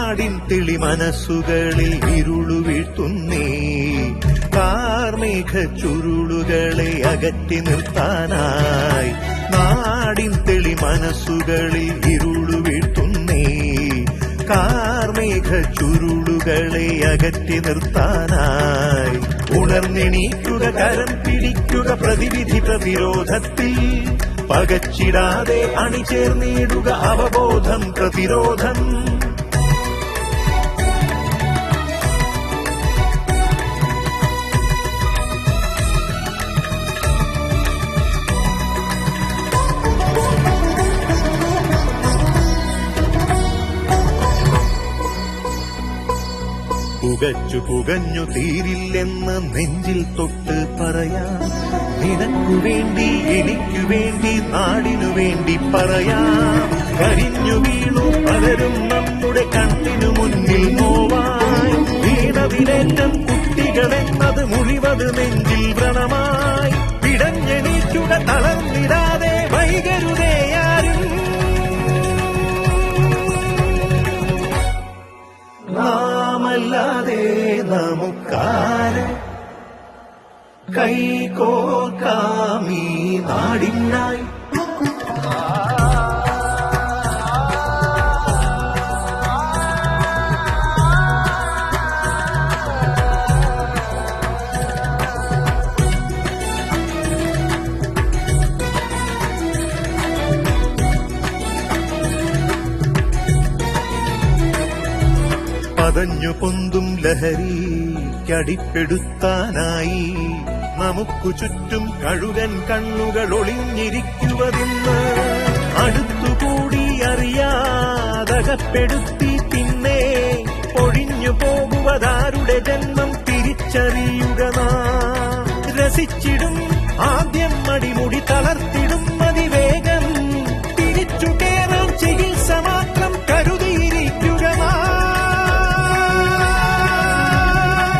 നാടിൻ തെളി മനസ്സുകളിൽ ഇരുളു വീഴ്ത്തുന്നേ കാർമേഘ ചുരുളുകളെ അകറ്റി നിർത്താനായി നാടിൻ തെളി മനസ്സുകളിൽ ഇരുളു വീഴ്ത്തുന്നേ കാർമേഘ ചുരുളുകളെ അകറ്റി നിർത്താനായി ഉണർന്നെണീക്കുക കരം പിടിക്കുക പ്രതിവിധി പ്രതിരോധത്തിൽ പകച്ചിടാതെ അണിചേർന്നിടുക അവബോധം പ്രതിരോധം പുകച്ചു പുകഞ്ഞു തീരില്ലെന്ന് നെഞ്ചിൽ തൊട്ട് പറയാം നിനക്കു വേണ്ടി എനിക്കു വേണ്ടി നാടിനു വേണ്ടി പറയാം കരിഞ്ഞു വീണു പലരും നമ്മുടെ കണ്ണിനു മുന്നിൽ നോവായി വീണതിലേറ്റം കുട്ടികളെന്നത് മുറിവത് നെഞ്ചിൽ വ്രണമായി പിടഞ്ഞെണീക്കുക തളർന്നിടാതെ വൈകരുതേയാരും നാമല്ലാതെ നമുക്കാര് കൈകോർക്കാമീ നാടിനായി പതഞ്ഞു പൊന്തും ലഹരിക്കടിപ്പെടുത്താനായി നമുക്കു ചുറ്റും കഴുകൻ കണ്ണുകൾ ഒളിഞ്ഞിരിക്കുവതിന്ന് അടുത്തുകൂടി അറിയാതകപ്പെടുത്തി പിന്നെ ഒഴിഞ്ഞു പോകുവതാരുടെ ജന്മം തിരിച്ചറിയുക നാം രസിച്ചിട